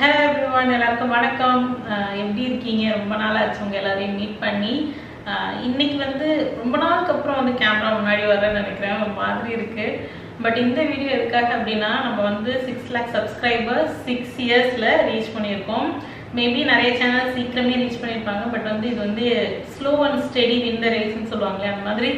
Hello everyone, எல்லாருக்கும் வணக்கம். எப்படி இருக்கீங்க? ரொம்ப நாள் ஆச்சு உங்க எல்லாரையும் மீட் பண்ணி. இன்னைக்கு வந்து ரொம்ப நாளுக்கு அப்புறம் வந்து கேமரா முன்னாடி வரேன்னு நினைக்கிறேன். ஒரு மாதிரி இருக்கு. பட் இந்த வீடியோ எதுக்காக அப்படின்னா நம்ம வந்து 6 lakh சப்ஸ்கிரைபர்ஸ் 6 இயர்ஸ்ல ரீச் பண்ணியிருக்கோம். மேபி நிறைய சேனல் சீக்கிரமே ரீச் பண்ணியிருப்பாங்க. பட் வந்து இது வந்து slow and steady win the ரேஸ்ன்னு சொல்லுவாங்களே, அந்த மாதிரி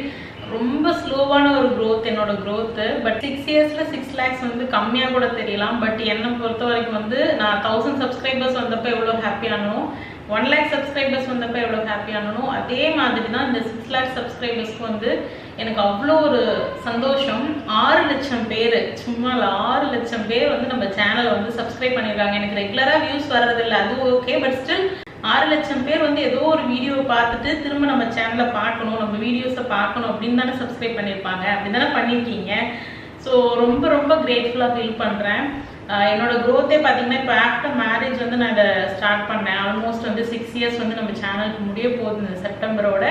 ரொம்ப ஸ்லோவான ஒரு க்ரோத் என்னோட க்ரோத்து. பட் 6 இயர்ஸ்ல 6 lakhs வந்து கம்மியாக கூட தெரியலாம். பட் என்னை பொறுத்த வரைக்கும் வந்து நான் 1000 சப்ஸ்கிரைபர்ஸ் வந்தப்போ எவ்வளோ ஹாப்பியானோ, 1 lakh சப்ஸ்கிரைபர்ஸ் வந்தப்போ எவ்வளோ ஹாப்பியானோ, அதே மாதிரி தான் இந்த 6 lakh சப்ஸ்கிரைபர்ஸ்க்கு வந்து எனக்கு அவ்வளோ ஒரு சந்தோஷம். 6 லட்சம் பேர், சும்மா 6 லட்சம் பேர் வந்து நம்ம சேனலை வந்து சப்ஸ்கிரைப் பண்ணியிருக்காங்க. எனக்கு ரெகுலராக வியூஸ் வர்றதில்லை, அது ஓகே. பட் ஸ்டில் 6 லட்சம் பேர் வந்து ஏதோ ஒரு வீடியோவை பார்த்துட்டு திரும்ப நம்ம சேனலை பார்க்கணும், நம்ம வீடியோஸை பார்க்கணும் அப்படின்னு தானே சப்ஸ்கிரைப் பண்ணியிருப்பாங்க, அப்படி தானே பண்ணியிருக்கீங்க. ஸோ ரொம்ப ரொம்ப கிரேட்ஃபுல்லாக ஃபீல் பண்ணுறேன். என்னோட க்ரோத்தே பார்த்தீங்கன்னா இப்போ ஆஃப்டர் மேரேஜ் வந்து நான் இதை ஸ்டார்ட் பண்ணேன். ஆல்மோஸ்ட் வந்து 6 இயர்ஸ் வந்து நம்ம சேனலுக்கு முடிய போகுது இந்த செப்டம்பரோட.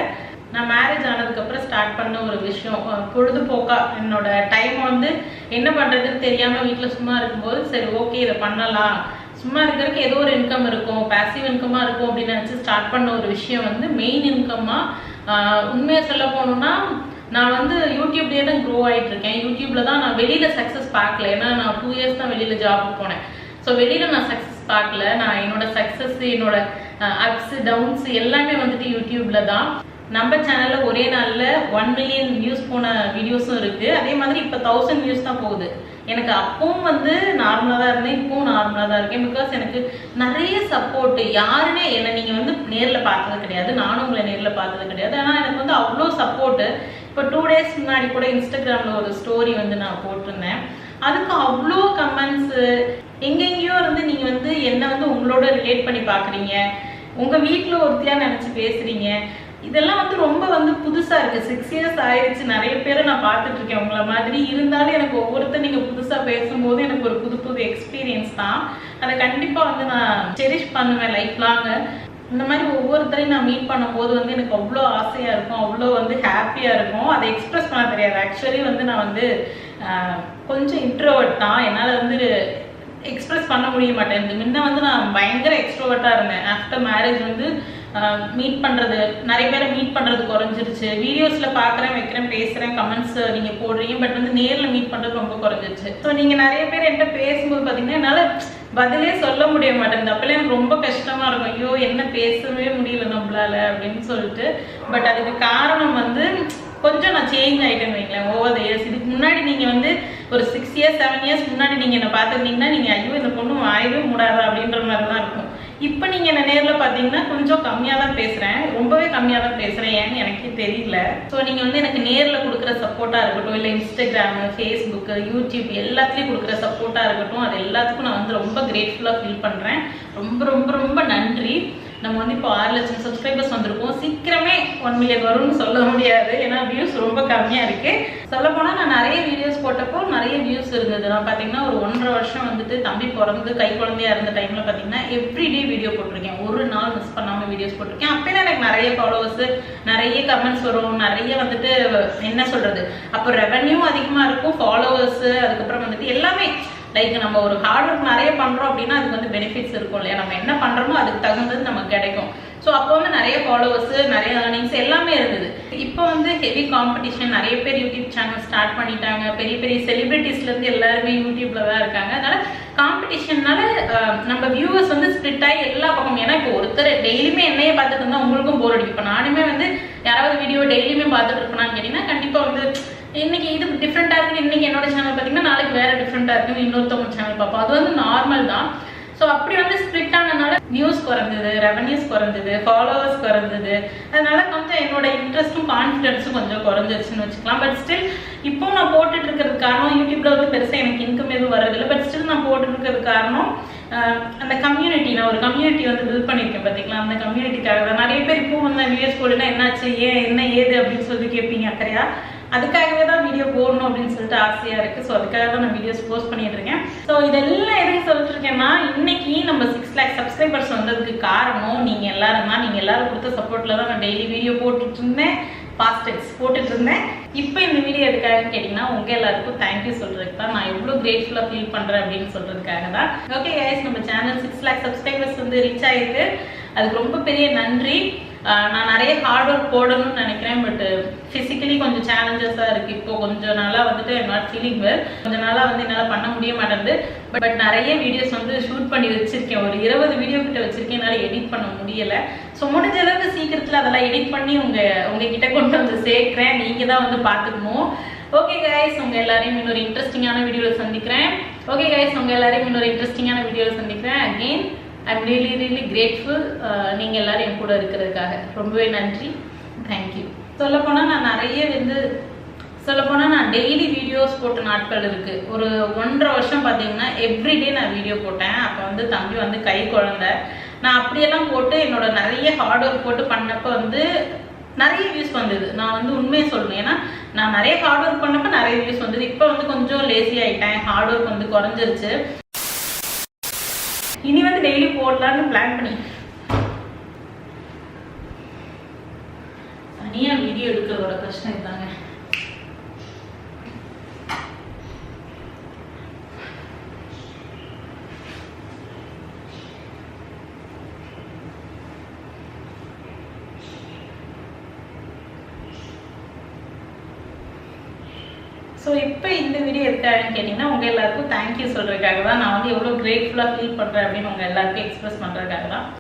நான் மேரேஜ் ஆனதுக்கப்புறம் ஸ்டார்ட் பண்ண ஒரு விஷயம், பொழுதுபோக்கா என்னோட டைம் வந்து என்ன பண்ணுறதுன்னு தெரியாமல் வீட்டில் சும்மா இருக்கும்போது சரி ஓகே இதை பண்ணலாம், சும்மா இருக்கிறதுக்கு ஏதோ ஒரு இன்கம் இருக்கும், பேசிவ் இன்கமாக இருக்கும் அப்படின்னு நினச்சி ஸ்டார்ட் பண்ண ஒரு விஷயம் வந்து மெயின் இன்கம்மாக உண்மையாக சொல்ல போகணுன்னா நான் வந்து யூடியூப்லேயே தான் க்ரோ ஆகிட்டு இருக்கேன். யூடியூப்பில் தான் நான் வெளியில் சக்ஸஸ் பார்க்கல. ஏன்னா நான் 2 இயர்ஸ் தான் வெளியில் ஜாபுக்கு போனேன். ஸோ வெளியில் நான் சக்ஸஸ் பார்க்கல. நான் என்னோட சக்ஸஸ், என்னோட அப்ஸ் டவுன்ஸ் எல்லாமே வந்துட்டு யூடியூப்பில் தான். நம்ம சேனலில் ஒரே நாளில் 1 million வியூஸ் போன வீடியோஸும் இருக்குது. அதே மாதிரி இப்போ 1000 வியூஸ் தான் போகுது. எனக்கு அப்பவும் வந்து நார்மலாக தான் இருந்தேன், இப்பவும் நார்மலாக தான் இருக்கேன். பிகாஸ் எனக்கு நிறைய சப்போர்ட். யாருன்னே என்னை நீங்கள் வந்து நேரில் பார்த்தது கிடையாது, நானும் உங்களை நேரில் பார்த்தது கிடையாது. ஆனால் எனக்கு வந்து அவ்வளோ சப்போர்ட்டு. இப்போ 2 days முன்னாடி கூட இன்ஸ்டாகிராமில் ஒரு ஸ்டோரி வந்து நான் போட்டிருந்தேன். அதுக்கு அவ்வளோ கமெண்ட்ஸு, எங்கெங்கேயோ இருந்து நீங்கள் வந்து என்னை வந்து உங்களோட ரிலேட் பண்ணி பார்க்குறீங்க, உங்கள் வீட்டில் ஒருத்தியாக நினச்சி பேசுகிறீங்க. இதெல்லாம் வந்து ரொம்ப வந்து புதுசாக இருக்குது. 6 இயர்ஸ் ஆயிடுச்சு, நிறைய பேரை நான் பார்த்துட்ருக்கேன் உங்களை மாதிரி. இருந்தாலும் எனக்கு ஒவ்வொருத்தர் நீங்கள் புதுசாக பேசும்போது எனக்கு ஒரு புது புது எக்ஸ்பீரியன்ஸ் தான். அதை கண்டிப்பாக வந்து நான் செரிஷ் பண்ணுவேன் லைஃப் லாங்கு. இந்த மாதிரி ஒவ்வொருத்தரையும் நான் மீட் பண்ணும்போது வந்து எனக்கு அவ்வளோ ஆசையாக இருக்கும், அவ்வளோ வந்து ஹாப்பியாக இருக்கும். அதை எக்ஸ்ப்ரெஸ் பண்ண தெரியாது. ஆக்சுவலி வந்து நான் வந்து கொஞ்சம் இன்ட்ரோவர்ட் தான். என்னால் வந்து எக்ஸ்ப்ரெஸ் பண்ண முடிய மாட்டேன். முன்ன வந்து நான் பயங்கர எக்ஸ்ட்ரோவர்ட்டாக இருந்தேன். ஆஃப்டர் மேரேஜ் வந்து மீட் பண்ணுறது, நிறைய பேரை மீட் பண்ணுறது குறைஞ்சிருச்சு. வீடியோஸில் பார்க்குறேன், வைக்கிறேன், பேசுகிறேன், கமெண்ட்ஸ் நீங்கள் போடுறீங்க. பட் வந்து நேரில் மீட் பண்ணுறது ரொம்ப குறைஞ்சிருச்சு. ஸோ நீங்கள் நிறைய பேர் என்கிட்ட பேசும்போது பார்த்தீங்கன்னா என்னால் பதிலே சொல்ல முடிய மாட்டேங்குது. அப்போல்லாம் எனக்கு ரொம்ப கஷ்டமாக இருக்கும், ஐயோ என்ன பேசவே முடியல நம்மளால அப்படின்னு சொல்லிட்டு. பட் அதுக்கு காரணம் வந்து கொஞ்சம் நான் சேஞ்ச் ஆகிட்டேன்னு வைங்களேன் ஓவர் த இயர்ஸ். இதுக்கு முன்னாடி நீங்கள் வந்து ஒரு 6 years 7 years முன்னாடி நீங்கள் என்னை பார்த்துருந்தீங்கன்னா நீங்கள் ஐயோ இந்த பொண்ணு வாயவே மூடாதா அப்படின்ற மாதிரி தான் இருக்கும். இப்போ நீங்கள் என்ன நேரில் பார்த்தீங்கன்னா கொஞ்சம் கம்மியாக தான் பேசுகிறேன், ரொம்பவே கம்மியாக தான் பேசுகிறேன், ஏன்னு எனக்கே தெரியல. ஸோ நீங்கள் வந்து எனக்கு நேரில் கொடுக்குற சப்போர்ட்டாக இருக்கட்டும், இல்லை இன்ஸ்டாகிராமு, ஃபேஸ்புக்கு, யூடியூப் எல்லாத்துலேயும் கொடுக்குற சப்போர்ட்டாக இருக்கட்டும், அது எல்லாத்துக்கும் நான் வந்து ரொம்ப கிரேட்ஃபுல்லாக ஃபீல் பண்ணுறேன். ரொம்ப ரொம்ப ரொம்ப நன்றி. நம்ம வந்து இப்போ 6 லட்சம் சப்ஸ்கிரைபர்ஸ் வந்திருக்கோம். சீக்கிரமே 1 million வரும்னு சொல்ல முடியாது, ஏன்னா வியூஸ் ரொம்ப கம்மியாக இருக்குது. சொல்லப்போனால் நான் நிறைய வீடியோஸ் போட்டப்போ நிறைய வியூஸ் இருந்தது. நான் பார்த்தீங்கன்னா ஒரு 1.5 வருஷம் வந்துட்டு தம்பி பிறந்து கை குழந்தையாக இருந்த டைமில் பார்த்தீங்கன்னா எவ்ரிடே வீடியோ போட்டிருக்கேன். ஒரு நாள் மிஸ் பண்ணாமல் வீடியோஸ் போட்டிருக்கேன். அப்போலாம் எனக்கு நிறைய ஃபாலோவர்ஸு, நிறைய கமெண்ட்ஸ் வரும், நிறைய வந்துட்டு என்ன சொல்கிறது, அப்போ ரெவன்யூ அதிகமாக இருக்கும், ஃபாலோவர்ஸு, அதுக்கப்புறம் வந்துட்டு எல்லாமே லைக் நம்ம ஒரு ஹார்ட் ஒர்க் நிறைய பண்ணுறோம் அப்படின்னா அதுக்கு வந்து பெனிஃபிட்ஸ் இருக்கும் இல்லையா, நம்ம என்ன பண்ணுறோமோ அதுக்கு தகுந்தது நமக்கு கிடைக்கும். ஸோ அப்போ வந்து நிறைய ஃபாலோவர்ஸு, நிறைய ஏர்னிங்ஸ் எல்லாமே இருந்தது. இப்போ வந்து ஹெவி காம்படிஷன், நிறைய பேர் யூடியூப் சேனல் ஸ்டார்ட் பண்ணிட்டாங்க. பெரிய பெரிய செலிபிரிட்டிஸ்லேருந்து எல்லாருமே யூடியூப்பில் தான் இருக்காங்க. அதனால் காம்படிஷன்னால நம்ம வியூவர்ஸ் வந்து ஸ்ப்ளிட் ஆகி எல்லா பக்கம். ஏன்னா இப்போ ஒருத்தர் டெய்லியுமே என்னையே பார்த்துட்டு இருந்தால் உங்களுக்கும் போர் அடிக்கும். இப்போ நானுமே வந்து யாராவது வீடியோ டெய்லியுமே பார்த்துட்டு இருப்பேனான்னு கேட்டிங்கன்னா கண்டிப்பாக வந்து இன்னைக்கு இது டிஃப்ரெண்ட்டாக இருக்குது, இன்னைக்கு என்னோட சேனல் பார்த்தீங்கன்னா நாளைக்கு வேறு டிஃப்ரெண்ட்டாக இருக்குன்னு இன்னொருத்தவங்க சேனல் பார்ப்போம். அது வந்து நார்மல் தான். ஸோ அப்படி வந்து ஸ்ப்ளிட் ஆனதுனால வியூஸ் குறைஞ்சது, ரெவன்யூஸ் குறைஞ்சது, ஃபாலோவர்ஸ் குறைஞ்சது. அதனால கொஞ்சம் என்னோட இன்ட்ரெஸ்ட்டும் கான்ஃபிடென்ஸும் கொஞ்சம் குறைஞ்சிருச்சுன்னு வச்சுக்கலாம். பட் ஸ்டில் இப்போ நான் போட்டுட்டு இருக்கிறது காரணம், யூடியூப்ல வந்து பெருசாக எனக்கு இன்கம் எதுவும் வரதில்லை. பட் ஸ்டில் நான் போட்டுட்டு இருக்கிறது காரணம் அந்த கம்யூனிட்டி. நான் ஒரு கம்யூனிட்டி வந்து பில்ட் பண்ணியிருக்கேன் பார்த்தீங்களா, அந்த கம்யூனிட்டிக்காக தான். நிறைய பேர் இப்போ வந்து வீடியோஸ் போட்டுனா என்னாச்சு, ஏன், என்ன ஏது அப்படின்னு சொல்லிட்டு கேட்பீங்க அக்கறையா. அதுக்காகவே தான் வீடியோ போடணும் அப்படின்னு சொல்லிட்டு ஆசையாக இருக்குது. ஸோ அதுக்காக தான் நான் வீடியோஸ் போஸ்ட் பண்ணிட்டு இருக்கேன். ஸோ இதெல்லாம் எதுக்கு சொல்லிட்டு இருக்கேன்னா, இன்னைக்கு நம்ம 6 lakh சப்ஸ்கிரைபர்ஸ் வந்ததுக்கு காரணம் நீங்கள் எல்லாரும் தான். நீங்கள் எல்லாரும் கொடுத்த சப்போர்ட்டில் தான் நான் டெய்லி வீடியோ போட்டுட்டு இருந்தேன், பாஸ்ட் டென்ஸ் போட்டுட்டு இருந்தேன். இப்போ இந்த வீடியோ எதுக்காக கேட்டிங்கன்னா உங்கள் எல்லாருக்கும் தேங்க்யூ சொல்கிறதுக்கு தான். நான் எவ்வளோ கிரேட்ஃபுல்லாக ஃபீல் பண்ணுறேன் அப்படின்னு சொல்கிறதுக்காக தான். ஓகே கைஸ், நம்ம சேனல் 6 lakh சப்ஸ்கிரைபர்ஸ் வந்து ரீச் ஆயிருக்கு. அதுக்கு ரொம்ப பெரிய நன்றி. நான் நிறைய ஹார்ட் ஒர்க் போடணும்னு நினைக்கிறேன். பட் ஃபிசிக்கலி கொஞ்சம் சேலஞ்சஸாக இருக்குது. இப்போ கொஞ்சம் நாளாக வந்துட்டு நாட் ஃபீலிங் வெல். கொஞ்சம் நாளாக வந்து என்னால் பண்ண முடிய மாட்டேங்குது. பட் நிறைய வீடியோஸ் வந்து ஷூட் பண்ணி வச்சுருக்கேன். ஒரு 20 வீடியோ கிட்ட வச்சுருக்கேன். என்னால் எடிட் பண்ண முடியலை. ஸோ முடிஞ்ச அளவுக்கு சீக்கிரத்தில் அதெல்லாம் எடிட் பண்ணி உங்ககிட்ட கொண்டு வந்து சேர்க்குறேன். நீங்கள் தான் வந்து பார்த்துக்கணும். ஓகே கைஸ், உங்கள் எல்லாரையும் இன்னொரு இன்ட்ரெஸ்டிங்கான வீடியோவில் சந்திக்கிறேன். Again I'm really grateful. நீங்கள் எல்லோரும் என் கூட இருக்கிறதுக்காக ரொம்பவே நன்றி. தேங்க்யூ. சொல்லப்போனால் நான் டெய்லி வீடியோஸ் போட்ட நாட்கள் இருக்குது. ஒரு 1.5 வருஷம் பார்த்தீங்கன்னா எவ்ரிடே நான் வீடியோ போட்டேன். அப்போ வந்து தம்பி வந்து கை குழந்தை. நான் அப்படியெல்லாம் போட்டு என்னோட நிறைய ஹார்ட் ஒர்க் போட்டு பண்ணப்போ வந்து நிறைய வியூஸ் வந்தது. நான் வந்து உண்மையை சொல்லணும். ஏன்னா நான் நிறைய ஹார்ட் ஒர்க் பண்ணப்போ நிறைய வியூஸ் வந்தது. இப்போ வந்து கொஞ்சம் லேசி ஆகிட்டேன். ஹார்ட் ஒர்க் வந்து குறைஞ்சிருச்சு. இனி வந்து டெய்லி போடலான்னு பிளான் பண்ணி தனியாக வீடியோ எடுக்கிறதோட கஷ்டம் இருந்தாங்க. ஸோ இப்போ இந்த வீடியோ எதுக்காகன்னு கேட்டிங்கன்னா உங்கள் எல்லாருக்கும் தேங்க்யூ சொல்கிறதுக்காக தான். நான் வந்து எவ்வளோ கிரேட்ஃபுல்லாக ஃபீல் பண்ணுறேன் அப்படின்னு உங்கள் எல்லாருக்கும் எக்ஸ்பிரஸ் பண்ணுறதுக்காக தான்.